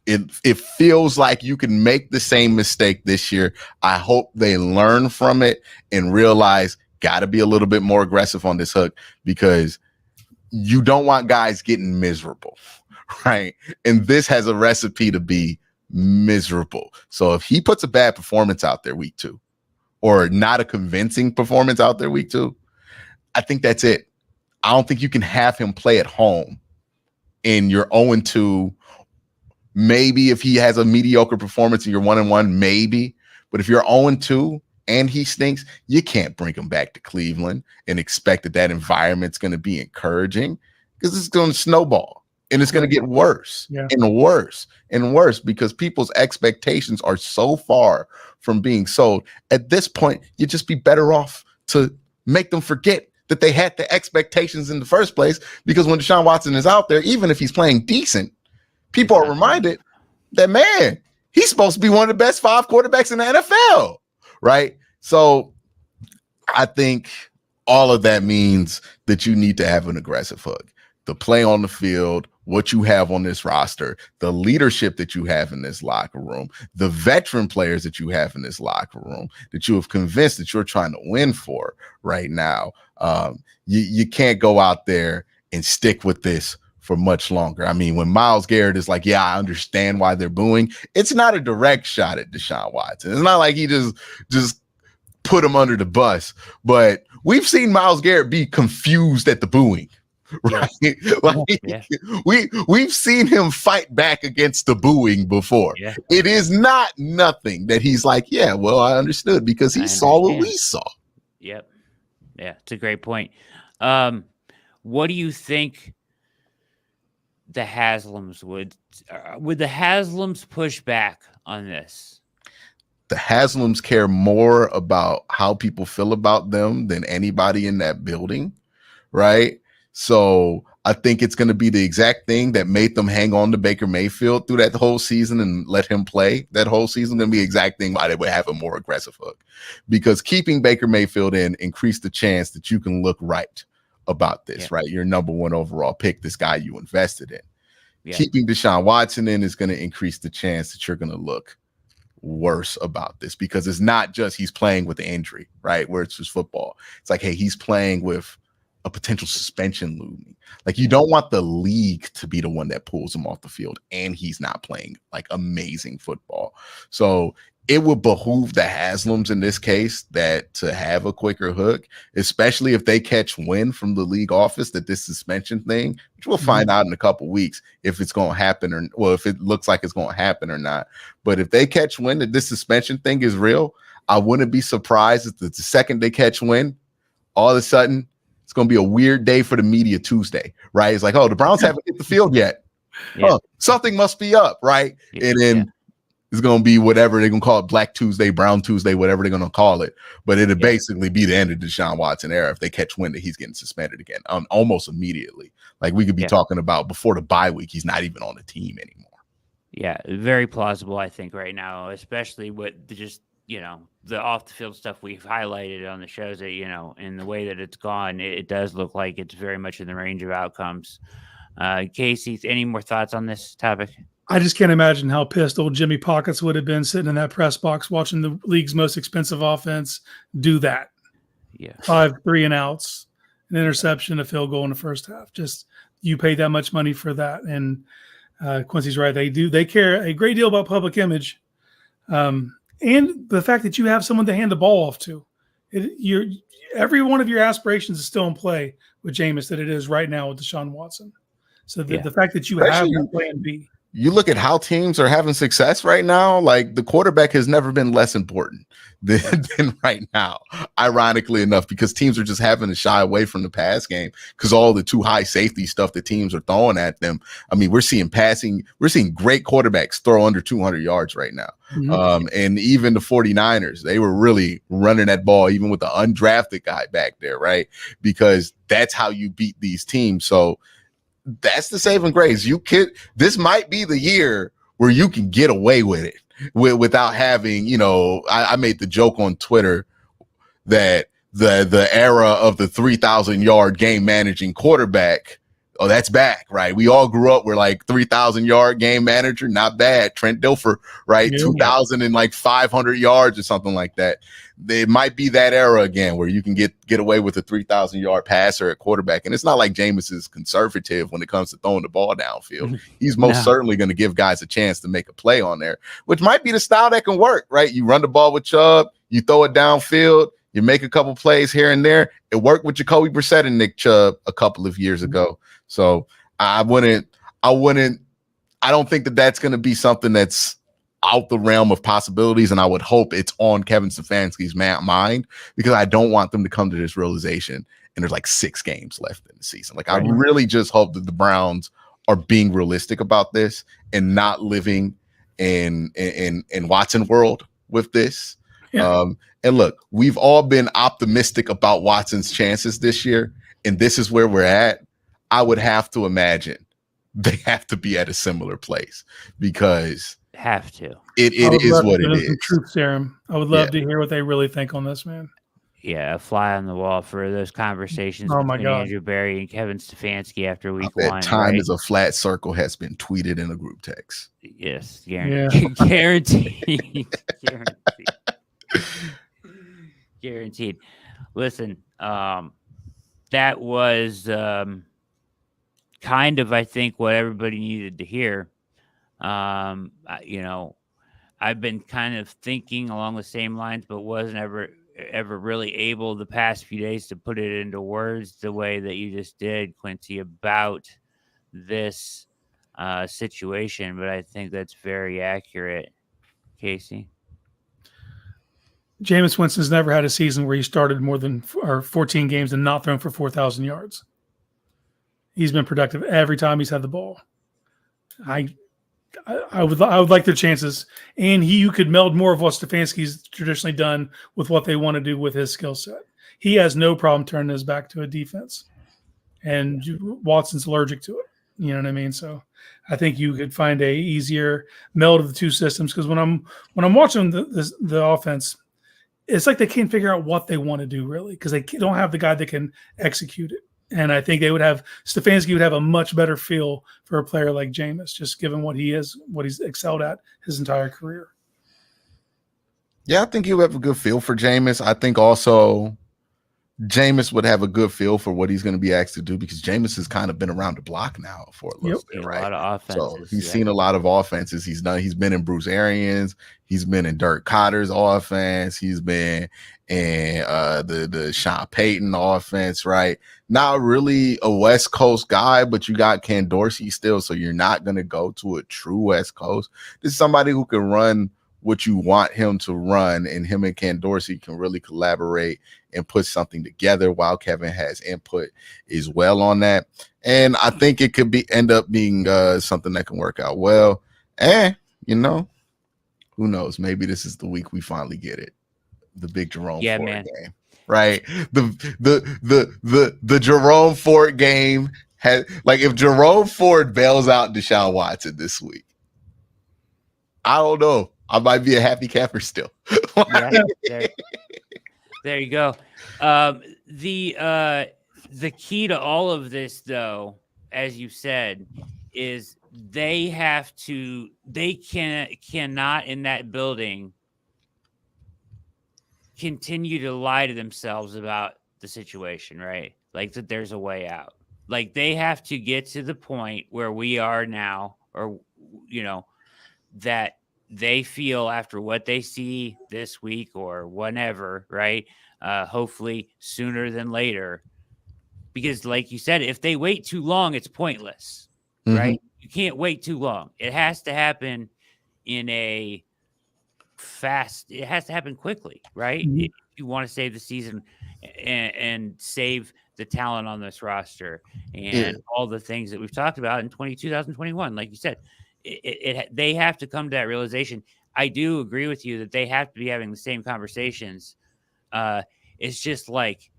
It feels like you can make the same mistake this year. I hope they learn from it and realize got to be a little bit more aggressive on this hook, because you don't want guys getting miserable, right? And this has a recipe to be miserable. So if he puts a bad performance out there week 2, or not a convincing performance out there week 2, I think that's it. I don't think you can have him play at home and you're 0-2. Maybe if he has a mediocre performance and you're 1-1, maybe. But if you're 0-2 and he stinks, you can't bring him back to Cleveland and expect that environment's going to be encouraging, because it's going to snowball and it's going to get worse and worse and worse, because people's expectations are so far from being sold. At this point, you'd just be better off to make them forget that they had the expectations in the first place, because when DeShaun Watson is out there, even if he's playing decent, people are reminded that, man, he's supposed to be one of the best 5 quarterbacks in the NFL, right? So I think all of that means that you need to have an aggressive hook. The play on the field, what you have on this roster, the leadership that you have in this locker room, the veteran players that you have in this locker room that you have convinced that you're trying to win for right now. You can't go out there and stick with this for much longer. I mean, when Myles Garrett is like, yeah, I understand why they're booing, it's not a direct shot at DeShaun Watson. It's not like he just put him under the bus, but we've seen Myles Garrett be confused at the booing. Right. We've seen him fight back against the booing before. Yeah. It is not nothing that he's like, yeah, well, I understood, because he saw what we saw. Yep. Yeah, it's a great point. What do you think the Haslams would the Haslams push back on this? The Haslams care more about how people feel about them than anybody in that building, right? So I think it's going to be the exact thing that made them hang on to Baker Mayfield through that whole season and let him play that whole season. Going to be the exact thing why they would have a more aggressive hook, because keeping Baker Mayfield in increased the chance that you can look right about this, right? Your number 1 overall pick, this guy you invested in. Yeah. Keeping DeShaun Watson in is going to increase the chance that you're going to look worse about this, because it's not just he's playing with the injury, right? Where it's just football. It's like, hey, he's playing with a potential suspension looming. Like, you don't want the league to be the one that pulls him off the field and he's not playing like amazing football. So it would behoove the Haslams in this case that to have a quicker hook, especially if they catch wind from the league office that this suspension thing, which we'll find out in a couple weeks if it's going to happen, or well, if it looks like it's going to happen or not. But if they catch wind that this suspension thing is real, I wouldn't be surprised if the second they catch wind, all of a sudden it's going to be a weird day for the media Tuesday, right? It's like, oh, the Browns haven't hit the field yet. Yeah. Oh, something must be up, right? Yeah. And then it's going to be whatever they're going to call it, Black Tuesday, Brown Tuesday, whatever they're going to call it. But it'll basically be the end of the Deshaun Watson era if they catch wind that he's getting suspended again, almost immediately. Like, we could be talking about before the bye week, he's not even on the team anymore. Yeah, very plausible, I think, right now, especially with just, the off the field stuff we've highlighted on the shows that, in the way that it's gone, it does look like it's very much in the range of outcomes. Casey, any more thoughts on this topic? I just can't imagine how pissed old Jimmy Pockets would have been sitting in that press box watching the league's most expensive offense do that. Yeah. 5 3-and-outs, an interception, a field goal in the first half. Just, you pay that much money for that. And Quincy's right. They care a great deal about public image. And the fact that you have someone to hand the ball off to. Every one of your aspirations is still in play with Jameis that it is right now with DeShaun Watson. So the fact that you have your plan B. You look at how teams are having success right now, like the quarterback has never been less important than right now, ironically enough, because teams are just having to shy away from the pass game because all the too high safety stuff that teams are throwing at them. I mean, we're seeing great quarterbacks throw under 200 yards right now. Mm-hmm. And even the 49ers, they were really running that ball, even with the undrafted guy back there, right? Because that's how you beat these teams. So that's the saving grace. This might be the year where you can get away with it without having, I made the joke on Twitter that the era of the 3,000-yard game managing quarterback. Oh, that's back, right? We all grew up. We're like 3,000-yard game manager, not bad. Trent Dilfer, right? Yeah. 2,000 and like 500 yards or something like that. It might be that era again where you can get away with a 3,000-yard passer at quarterback. And it's not like Jameis is conservative when it comes to throwing the ball downfield. He's most certainly going to give guys a chance to make a play on there, which might be the style that can work, right? You run the ball with Chubb, you throw it downfield, you make a couple plays here and there. It worked with Jacoby Brissett and Nick Chubb a couple of years ago. So I don't think that that's going to be something that's out the realm of possibilities. And I would hope it's on Kevin Stefanski's mind, because I don't want them to come to this realization and there's like 6 games left in the season. Like, I really just hope that the Browns are being realistic about this and not living in Watson world with this. Yeah. And look, we've all been optimistic about Watson's chances this year, and this is where we're at. I would have to imagine they have to be at a similar place, because it is what it is. Truth serum. I would love to hear what they really think on this, man. Yeah, a fly on the wall for those conversations between Andrew Berry and Kevin Stefanski after week 1. Time is a flat circle has been tweeted in a group text. Yes, guaranteed. Guaranteed. Guaranteed. Listen, that was kind of, I think, what everybody needed to hear. I've been kind of thinking along the same lines, but wasn't ever really able the past few days to put it into words the way that you just did, Quincy, about this situation. But I think that's very accurate. Casey? Jameis Winston's never had a season where he started more than 14 games and not thrown for 4,000 yards. He's been productive every time he's had the ball. I would like their chances, and you could meld more of what Stefanski's traditionally done with what they want to do with his skill set. He has no problem turning his back to a defense, and Watson's allergic to it. You know what I mean? So I think you could find a easier meld of the two systems, because when I'm watching the offense, it's like they can't figure out what they want to do really, because they don't have the guy that can execute it. And I think Stefanski would have a much better feel for a player like Jameis, just given what he's excelled at his entire career. Yeah, I think he would have a good feel for Jameis. I think also Jameis would have a good feel for what he's going to be asked to do, because Jameis has kind of been around the block now for a little bit, right? A lot of offenses. So he's seen a lot of offenses. He's been in Bruce Arians. He's been in Dirk Cotter's offense. He's been in the Sean Payton offense, right? Not really a West Coast guy, but you got Ken Dorsey still, so you're not going to go to a true West Coast. This is somebody who can run what you want him to run, and him and Ken Dorsey can really collaborate and put something together, while Kevin has input as well on that. And I think it could end up being something that can work out well. And, who knows? Maybe this is the week we finally get it. The big Jerome Ford game, right? The Jerome Ford game has, like, if Jerome Ford bails out Deshaun Watson this week, I don't know. I might be a happy camper still. There you go. The key to all of this, though, as you said, is they cannot in that building continue to lie to themselves about the situation, right? Like, that there's a way out. Like, they have to get to the point where we are now, or, that they feel after what they see this week or whenever, right? Hopefully sooner than later, because like you said, if they wait too long, it's pointless, right? You can't wait too long. It has to happen it has to happen quickly, right? If you want to save the season and save the talent on this roster and all the things that we've talked about in 2021, like you said, they have to come to that realization. I do agree with you that they have to be having the same conversations. It's just like,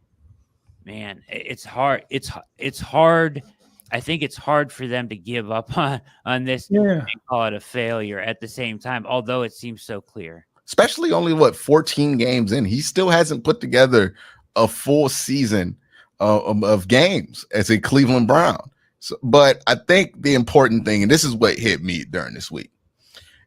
man, it's hard. It's hard. I think it's hard for them to give up on this and call it a failure at the same time, although it seems so clear. Especially only 14 games in. He still hasn't put together a full season of games as a Cleveland Brown. So, but I think the important thing, and this is what hit me during this week,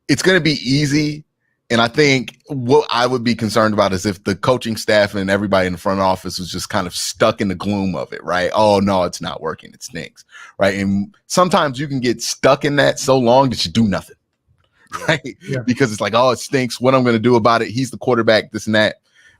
it's going to be easy. And I think what I would be concerned about is if the coaching staff and everybody in the front office was just kind of stuck in the gloom of it, right? Oh, no, it's not working. It stinks, right? And sometimes you can get stuck in that so long that you do nothing, right? Yeah. Because it's like, oh, it stinks. What I'm going to do about it? He's the quarterback, this and that.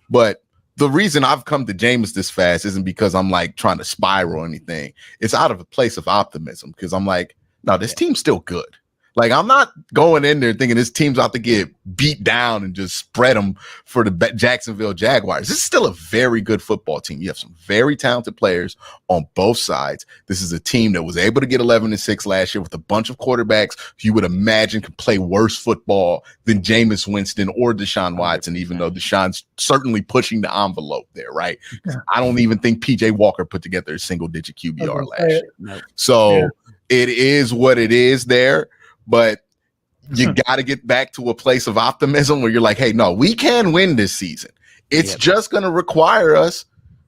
But the reason I've come to Jameis this fast isn't because I'm like trying to spiral or anything. It's out of a place of optimism because I'm like, no, this team's still good. Like, I'm not going in there thinking this team's out to get beat down and just spread them for the Jacksonville Jaguars. This is still a very good football team. You have some very talented players on both sides. This is a team that was able to get 11-6 last year with a bunch of quarterbacks you would imagine could play worse football than Jameis Winston or DeShaun Watson, even though DeShaun's certainly pushing the envelope there, right? Yeah. I don't even think P.J. Walker put together a single-digit QBR last year. No. So it is what it is there. But you got to get back to a place of optimism where you're like, hey, no, we can win this season. It's just going to require us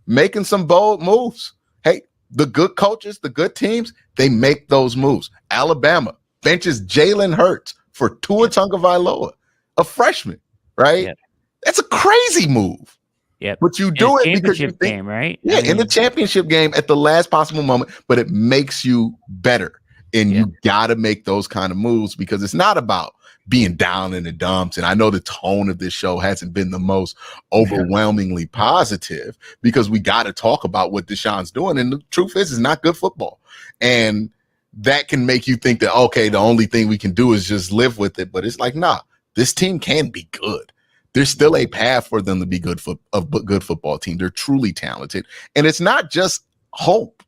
making some bold moves. Hey, the good coaches, the good teams, they make those moves. Alabama benches Jalen Hurts for Tua Tagovailoa, a freshman, right? Yep. That's a crazy move. Yeah, but you do it because you think, game, right? Yeah, in the championship game at the last possible moment, but it makes you better. And you got to make those kind of moves because it's not about being down in the dumps. And I know the tone of this show hasn't been the most overwhelmingly positive because we got to talk about what Deshaun's doing. And the truth is, it's not good football. And that can make you think that, okay, the only thing we can do is just live with it. But it's like, nah, this team can be good. There's still a path for them to be a good football team. They're truly talented. And it's not just hope.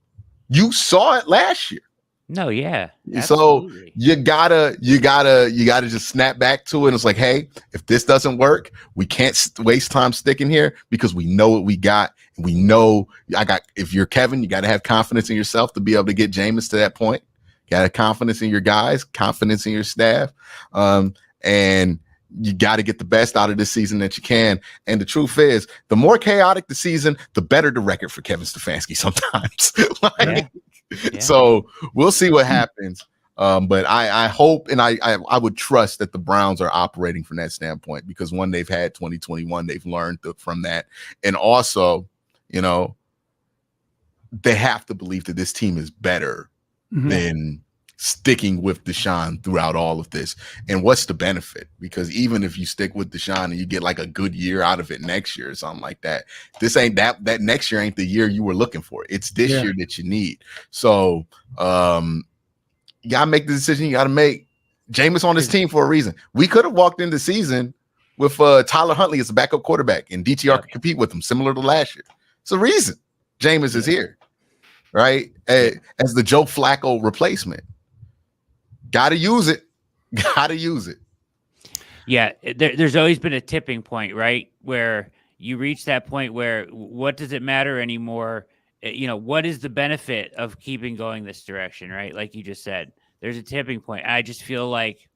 You saw it last year. No, yeah. Absolutely. So you gotta just snap back to it. And it's like, hey, if this doesn't work, we can't waste time sticking here because we know what we got. And we know if you're Kevin, you got to have confidence in yourself to be able to get Jameis to that point. You got to have confidence in your guys, confidence in your staff. And you got to get the best out of this season that you can. And the truth is, the more chaotic the season, the better the record for Kevin Stefanski sometimes. Yeah. So we'll see what happens. But I hope and I would trust that the Browns are operating from that standpoint because when they've had 2021, they've learned from that. And also, they have to believe that this team is better than sticking with DeShaun throughout all of this. And what's the benefit? Because even if you stick with DeShaun and you get like a good year out of it next year or something like that, this ain't that next year ain't the year you were looking for. It's this year that you need. So you gotta make the decision you gotta make. Jameis on this team for a reason. We could have walked into the season with Tyler Huntley as a backup quarterback and DTR could compete with him similar to last year. It's a reason Jameis is here, right? As the Joe Flacco replacement. Gotta use it. Yeah, there's always been a tipping point, right? Where you reach that point where what does it matter anymore? What is the benefit of keeping going this direction, right? Like you just said, there's a tipping point. I just feel like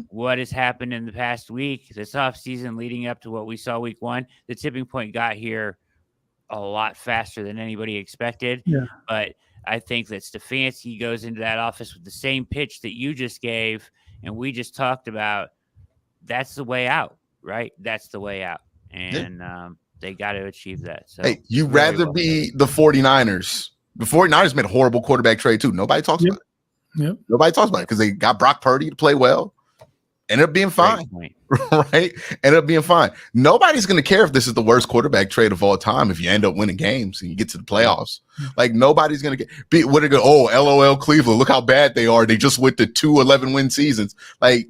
what has happened in the past week, this offseason leading up to what we saw week 1, the tipping point got here a lot faster than anybody expected. Yeah. But I think that Stefanski goes into that office with the same pitch that you just gave and we just talked about. That's the way out, right? That's the way out. And they got to achieve that. So hey, you'd rather be the 49ers. The 49ers made a horrible quarterback trade too. Nobody talks about it. Yep. Nobody talks about it because they got Brock Purdy to play well. Ended up being fine, right? Ended up being fine. Nobody's going to care if this is the worst quarterback trade of all time if you end up winning games and you get to the playoffs. Like, nobody's going to what are going to go, oh, LOL Cleveland, look how bad they are. They just went to 2 11-win seasons. Like,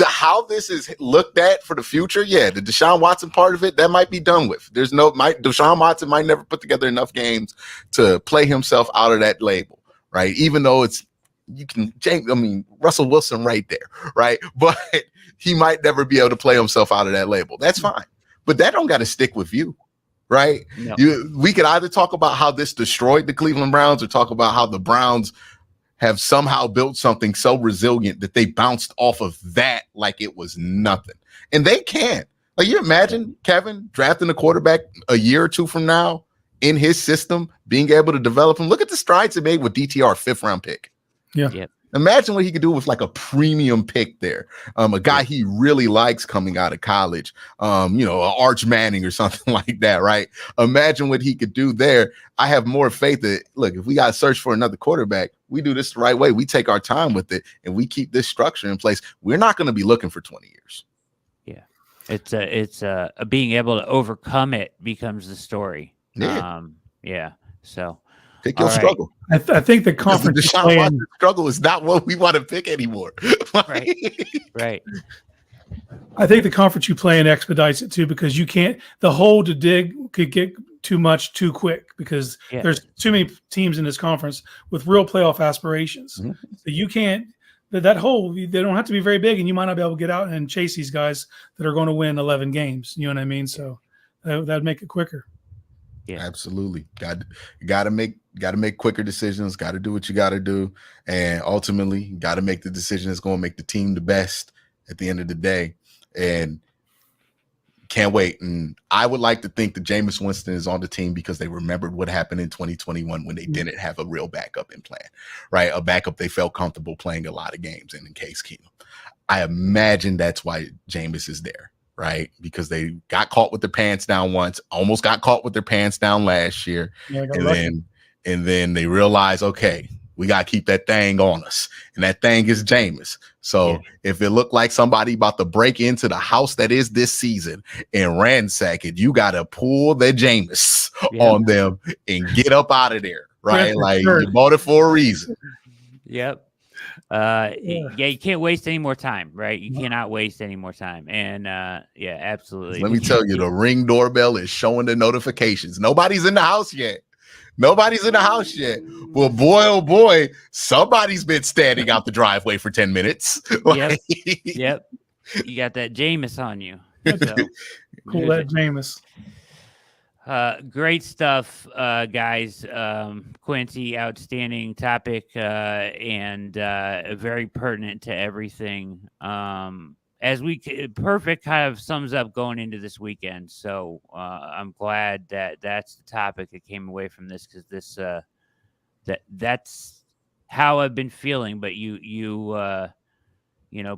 how this is looked at for the future, the Deshaun Watson part of it, that might be done with. Deshaun Watson might never put together enough games to play himself out of that label, right? Even though Russell Wilson right there, right? But he might never be able to play himself out of that label. That's fine. But that don't got to stick with you, right? No. We could either talk about how this destroyed the Cleveland Browns or talk about how the Browns have somehow built something so resilient that they bounced off of that like it was nothing. And they can. Like, you imagine Kevin drafting a quarterback a year or two from now in his system, being able to develop him. Look at the strides it made with DTR, 5th round pick. Yeah. Yep. Imagine what he could do with like a premium pick there. A guy he really likes coming out of college, an Arch Manning or something like that, right? Imagine what he could do there. I have more faith that, look, if we got to search for another quarterback, we do this the right way. We take our time with it and we keep this structure in place. We're not going to be looking for 20 years. Yeah. It's being able to overcome it becomes the story. Yeah. So pick your struggle. I think the conference the DeShaun Watson struggle is not what we want to pick anymore. Right. I think the conference you play in expedites it too, because you can't. The hole to dig could get too much too quick because there's too many teams in this conference with real playoff aspirations. Mm-hmm. So you can't. That hole, they don't have to be very big, and you might not be able to get out and chase these guys that are going to win 11 games. You know what I mean? So that'd make it quicker. Yeah, absolutely. Got to make quicker decisions. Got to do what you got to do, and ultimately, got to make the decision that's going to make the team the best at the end of the day. And can't wait. And I would like to think that Jameis Winston is on the team because they remembered what happened in 2021 when they didn't have a real backup in plan, right? A backup they felt comfortable playing a lot of games in Case Keenum. I imagine that's why Jameis is there, right? Because they got caught with their pants down once, almost got caught with their pants down last year. Yeah, and then they realized, okay, we got to keep that thing on us. And that thing is Jameis. So if it looked like somebody about to break into the house that is this season and ransack it, you got to pull the Jameis on them and get up out of there, right? Like, you bought it for a reason. Yep. You can't waste any more time, right? You cannot waste any more time. And absolutely. Let me tell you, the Ring doorbell is showing the notifications. Nobody's in the house yet. Well, boy, oh boy, somebody's been standing out the driveway for 10 minutes. Yep. You got that Jameis on you. So. Cool, that Jameis. Great stuff, guys. Quincy, outstanding topic and very pertinent to everything. Perfect kind of sums up going into this weekend. So I'm glad that that's the topic that came away from this, because that's how I've been feeling. But you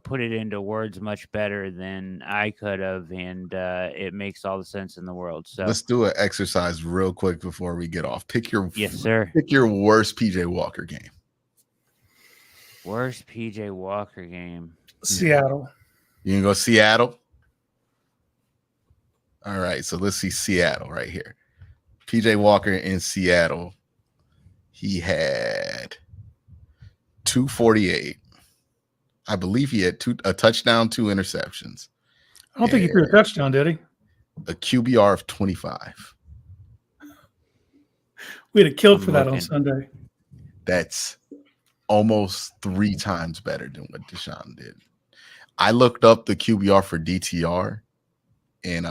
put it into words much better than I could have, and it makes all the sense in the world. So let's do an exercise real quick before we get off. Pick your worst PJ Walker game. Worst PJ Walker game. Seattle. You can go Seattle. All right, so let's see Seattle right here. PJ Walker in Seattle. He had 248. I believe he had a touchdown, 2 interceptions. I don't think he threw a touchdown, did he? A QBR of 25. We'd have killed for that on Sunday. That's almost 3 times better than what DeShaun did. I looked up the QBR for DTR in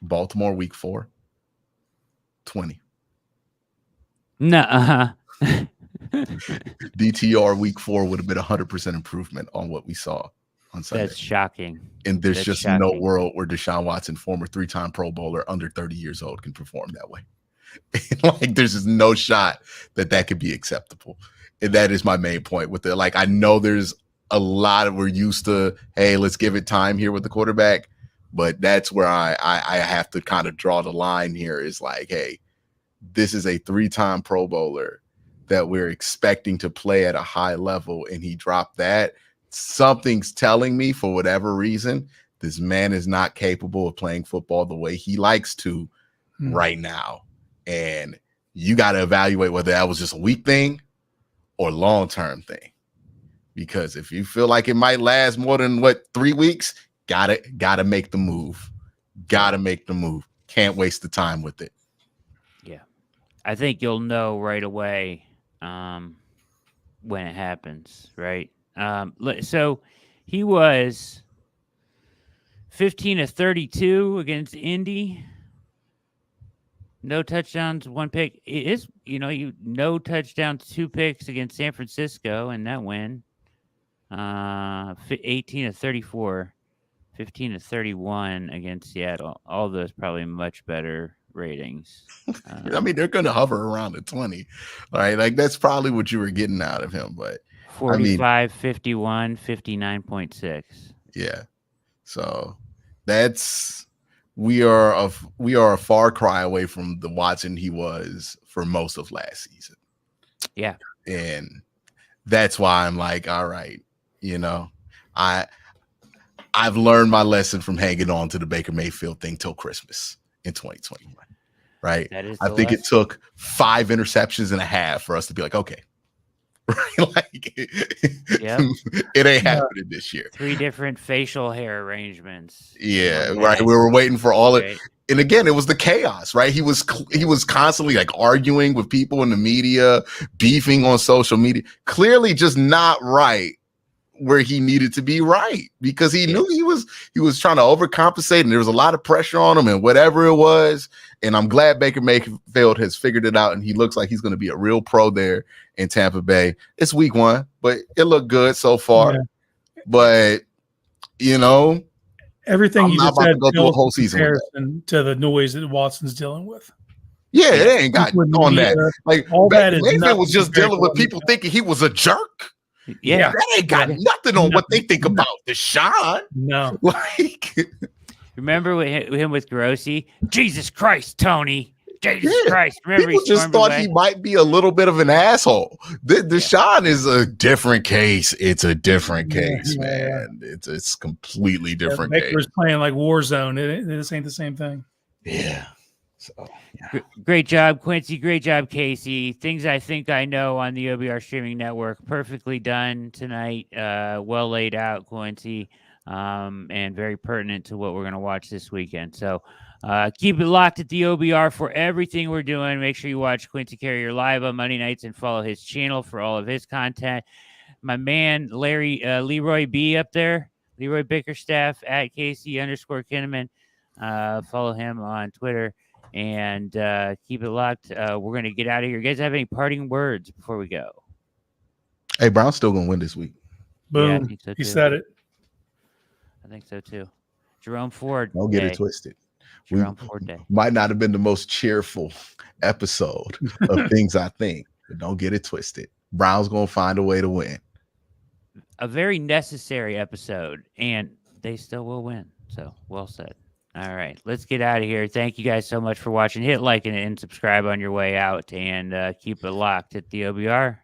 Baltimore week 4. 20. No. DTR week 4 would have been 100% improvement on what we saw on Sunday. That's shocking. And there's no world where DeShaun Watson, former 3-time Pro Bowler, under 30 years old, can perform that way. Like, there's just no shot that could be acceptable. And that is my main point with it. Like, I know there's a lot of, we're used to, hey, let's give it time here with the quarterback. But that's where I have to kind of draw the line here, is like, hey, this is a 3-time Pro Bowler that we're expecting to play at a high level, and he dropped that. Something's telling me, for whatever reason, this man is not capable of playing football the way he likes to right now. And you got to evaluate whether that was just a week thing or long-term thing. Because if you feel like it might last more than 3 weeks, gotta make the move. Can't waste the time with it. Yeah. I think you'll know right away when it happens, right? So he was 15 of 32 against Indy. No touchdowns, 1 pick. It is, no touchdowns, 2 picks against San Francisco in that win. 18 of 34, 15-31 against Seattle. All those probably much better ratings. I mean, they're going to hover around the 20. All right. Like, that's probably what you were getting out of him. But 45, 51, 59.6. Yeah. So we are a far cry away from the Watson he was for most of last season. Yeah. And that's why I'm like, all right, I've learned my lesson from hanging on to the Baker Mayfield thing till Christmas in 2021. Right. I think it took 5 interceptions and a half for us to be like, okay. Right? Like, it ain't happening this year. 3 different facial hair arrangements. Yeah, right. We were waiting for all it. And again, it was the chaos, right? He was constantly like arguing with people in the media, beefing on social media, clearly just not right where he needed to be right, because he knew he was trying to overcompensate, and there was a lot of pressure on him and whatever it was. And I'm glad Baker Mayfield has figured it out, and he looks like he's going to be a real pro there in Tampa Bay. It's week 1, but it looked good so far. Yeah. But everything I'm you not just said about to go through a whole season to the noise that Watson's dealing with. Yeah, it ain't got on that. Like, all that is Mayfield was just dealing with people thinking he was a jerk. Yeah, that ain't got nothing on what they think about DeShaun. No, like, remember him with Grossi? Jesus Christ, Tony! Jesus Christ! Remember, people just thought he might be a little bit of an asshole. DeShaun is a different case. It's a different case, man. It's completely different. Baker's playing like Warzone. This ain't the same thing. Yeah. So, Great job, Quincy. Great job, Casey. Things I think I know on the OBR streaming network. Perfectly done tonight. Well laid out, Quincy, and very pertinent to what we're going to watch this weekend. So keep it locked at the OBR for everything we're doing. Make sure you watch Quincy Carrier live on Monday nights and follow his channel for all of his content. My man, Leroy B up there, Leroy Bickerstaff at Casey_Kinnamon. Follow him on Twitter. And keep it locked. We're going to get out of here. You guys have any parting words before we go? Hey, Brown's still going to win this week. Boom. Yeah, I think so too. He said it. I think so too. Jerome Ford. Don't get it twisted. Jerome Ford Day. Might not have been the most cheerful episode of things I think, but don't get it twisted. Brown's going to find a way to win. A very necessary episode, and they still will win. So, well said. All right, let's get out of here. Thank you guys so much for watching. Hit like and subscribe on your way out, and keep it locked at the OBR.